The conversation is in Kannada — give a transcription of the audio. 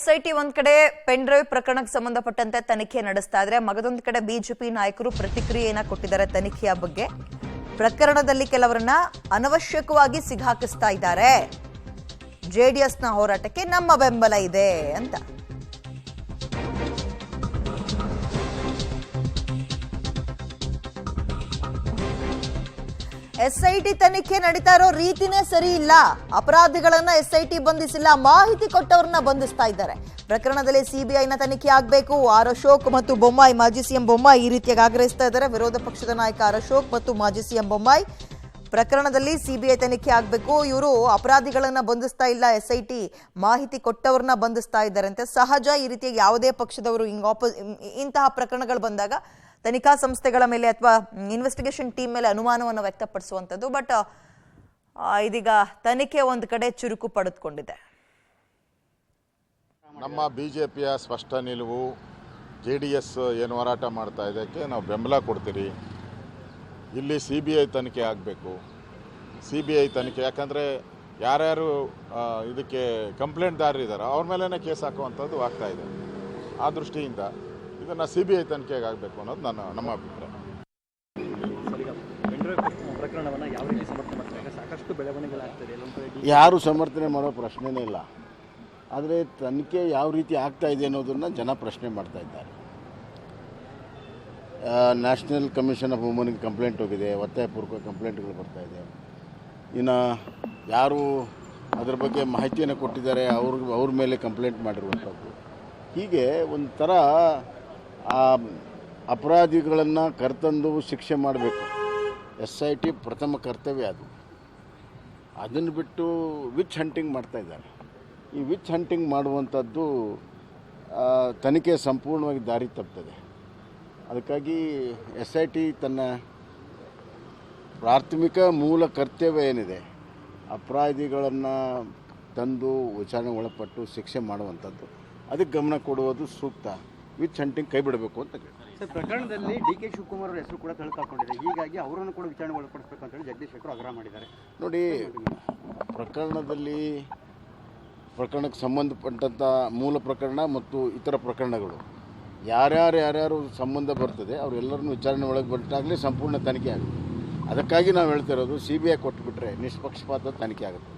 ಎಸ್ಐಟಿ ಒಂದ್ ಕಡೆ ಪೆನ್ ಡ್ರೈವ್ ಪ್ರಕರಣಕ್ಕೆ ಸಂಬಂಧಪಟ್ಟಂತೆ ತನಿಖೆ ನಡೆಸ್ತಾ ಇದ್ರೆ ಮಗದೊಂದು ಕಡೆ ಬಿಜೆಪಿ ನಾಯಕರು ಪ್ರತಿಕ್ರಿಯೆಯನ್ನ ಕೊಟ್ಟಿದ್ದಾರೆ ತನಿಖೆಯ ಬಗ್ಗೆ. ಪ್ರಕರಣದಲ್ಲಿ ಕೆಲವರನ್ನ ಅನವಶ್ಯಕವಾಗಿ ಸಿಗಾಕಿಸ್ತಾ ಇದ್ದಾರೆ. ಜೆಡಿಎಸ್ನ ಹೋರಾಟಕ್ಕೆ ನಮ್ಮ ಬೆಂಬಲ ಇದೆ ಅಂತ. ಎಸ್ಐಟಿ ತನಿಖೆ ನಡೀತಾ ಇರೋ ರೀತಿನೇ ಸರಿ ಇಲ್ಲ. ಅಪರಾಧಿಗಳನ್ನ ಎಸ್ಐಟಿ ಬಂಧಿಸಿಲ್ಲ, ಮಾಹಿತಿ ಕೊಟ್ಟವರನ್ನ ಬಂಧಿಸ್ತಾ ಇದ್ದಾರೆ. ಪ್ರಕರಣದಲ್ಲಿ ಸಿಬಿಐನ ತನಿಖೆ ಆಗಬೇಕು. ಆರ್ ಅಶೋಕ್ ಮತ್ತು ಬೊಮ್ಮಾಯಿ, ಮಾಜಿ ಸಿಎಂ ಬೊಮ್ಮಾಯಿ ಈ ರೀತಿಯಾಗಿ ಆಗ್ರಹಿಸ್ತಾ ಇದ್ದಾರೆ. ವಿರೋಧ ಪಕ್ಷದ ನಾಯಕ ಆರ್ ಅಶೋಕ್ ಮತ್ತು ಮಾಜಿ ಸಿಎಂ ಬೊಮ್ಮಾಯಿ ಪ್ರಕರಣದಲ್ಲಿ ಸಿಬಿಐ ತನಿಖೆ ಆಗಬೇಕು. ಇವರು ಅಪರಾಧಿಗಳನ್ನ ಬಂಧಿಸ್ತಾ ಇಲ್ಲ, ಎಸ್ಐಟಿ ಮಾಹಿತಿ ಕೊಟ್ಟವರನ್ನ ಬಂಧಿಸ್ತಾ ಇದ್ದಾರೆ ಅಂತ. ಸಹಜ, ಈ ರೀತಿಯಾಗಿ ಯಾವುದೇ ಪಕ್ಷದವರು ಇಂತಹ ಪ್ರಕರಣಗಳು ಬಂದಾಗ ತನಿಖಾ ಸಂಸ್ಥೆಗಳ ಮೇಲೆ ಅಥವಾ ಇನ್ವೆಸ್ಟಿಗೇಷನ್ ಟೀಮ್ ಮೇಲೆ ಅನುಮಾನವನ್ನು ವ್ಯಕ್ತಪಡಿಸುವಂಥದ್ದು. ಬಟ್ ಇದೀಗ ತನಿಖೆ ಒಂದು ಕಡೆ ಚುರುಕು ಪಡೆದುಕೊಂಡಿದೆ. ನಮ್ಮ ಬಿಜೆಪಿಯ ಸ್ಪಷ್ಟ ನಿಲುವು, JDS ಏನು ಹೋರಾಟ ಮಾಡ್ತಾ ಇದಕ್ಕೆ ನಾವು ಬೆಂಬಲ ಕೊಡ್ತೀರಿ. ಇಲ್ಲಿ CBI ತನಿಖೆ ಆಗಬೇಕು. CBI ತನಿಖೆ, ಯಾಕಂದರೆ ಯಾರ್ಯಾರು ಇದಕ್ಕೆ ಕಂಪ್ಲೇಂಟ್ದಾರರಿದ್ದಾರೆ ಅವ್ರ ಮೇಲೇ ಕೇಸ್ ಹಾಕುವಂಥದ್ದು ಆಗ್ತಾ ಇದೆ. ಆ ದೃಷ್ಟಿಯಿಂದ ಇದನ್ನು CBI ತನಿಖೆಗೆ ಆಗಬೇಕು ಅನ್ನೋದು ನಮ್ಮ ಅಭಿಪ್ರಾಯ. ಯಾರು ಸಮರ್ಥನೆ ಮಾಡೋ ಪ್ರಶ್ನೆನೇ ಇಲ್ಲ. ಆದರೆ ತನಿಖೆ ಯಾವ ರೀತಿ ಆಗ್ತಾ ಇದೆ ಅನ್ನೋದನ್ನು ಜನ ಪ್ರಶ್ನೆ ಮಾಡ್ತಾ ಇದ್ದಾರೆ. ನ್ಯಾಷನಲ್ ಕಮಿಷನ್ ಆಫ್ ವುಮನ್ಗೆ ಕಂಪ್ಲೇಂಟ್ ಹೋಗಿದೆ, ಒತ್ತಾಯಪೂರ್ವಕ ಕಂಪ್ಲೇಂಟ್ಗಳು ಬರ್ತಾ ಇದೆ. ಇನ್ನು ಯಾರು ಅದರ ಬಗ್ಗೆ ಮಾಹಿತಿಯನ್ನು ಕೊಟ್ಟಿದ್ದಾರೆ ಅವ್ರ ಮೇಲೆ ಕಂಪ್ಲೇಂಟ್ ಮಾಡಿರುವಂಥದ್ದು. ಹೀಗೆ ಒಂಥರ ಅಪರಾಧಿಗಳನ್ನು ಕರೆತಂದು ಶಿಕ್ಷೆ ಮಾಡಬೇಕು. SIT ಪ್ರಥಮ ಕರ್ತವ್ಯ ಅದು. ಅದನ್ನು ಬಿಟ್ಟು ವಿಚ್ ಹಂಟಿಂಗ್ ಮಾಡ್ತಾಯಿದ್ದಾರೆ. ಈ ವಿಚ್ ಹಂಟಿಂಗ್ ಮಾಡುವಂಥದ್ದು ತನಿಖೆ ಸಂಪೂರ್ಣವಾಗಿ ದಾರಿ ತಪ್ತದೆ. ಅದಕ್ಕಾಗಿ SIT ತನ್ನ ಪ್ರಾಥಮಿಕ ಮೂಲ ಕರ್ತವ್ಯ ಏನಿದೆ, ಅಪರಾಧಿಗಳನ್ನು ತಂದು ವಿಚಾರಣೆ ಒಳಪಟ್ಟು ಶಿಕ್ಷೆ ಮಾಡುವಂಥದ್ದು, ಅದಕ್ಕೆ ಗಮನ ಕೊಡುವುದು ಸೂಕ್ತ. ವಿಚ್ ಹಂಟಿಂಗ್ ಕೈ ಬಿಡಬೇಕು ಅಂತ ಹೇಳಿ. ಸರ್, ಪ್ರಕರಣದಲ್ಲಿ DK ಶಿವಕುಮಾರ್ ಅವರ ಹೆಸರು ಕೂಡ ತಳ್ಕಾಕೊಂಡಿದೆ. ಹೀಗಾಗಿ ಅವರನ್ನು ಕೂಡ ವಿಚಾರಣೆ ಒಳಪಡಿಸಬೇಕು ಅಂತೇಳಿ ಜಗದೀಶ್ ಶೆಟ್ಟರ್ ಆಗ್ರಹ ಮಾಡಿದ್ದಾರೆ. ನೋಡಿ, ಪ್ರಕರಣಕ್ಕೆ ಸಂಬಂಧಪಟ್ಟಂಥ ಮೂಲ ಪ್ರಕರಣ ಮತ್ತು ಇತರ ಪ್ರಕರಣಗಳು ಯಾರ್ಯಾರು ಸಂಬಂಧ ಬರ್ತದೆ ಅವರೆಲ್ಲರನ್ನೂ ವಿಚಾರಣೆ ಒಳಗೆ ಬಿಟ್ಟಾಗಲೇ ಸಂಪೂರ್ಣ ತನಿಖೆ ಆಗುತ್ತೆ. ಅದಕ್ಕಾಗಿ ನಾವು ಹೇಳ್ತಾ ಇರೋದು CBI ಕೊಟ್ಟುಬಿಟ್ರೆ ನಿಷ್ಪಕ್ಷಪಾತ ತನಿಖೆ ಆಗುತ್ತೆ.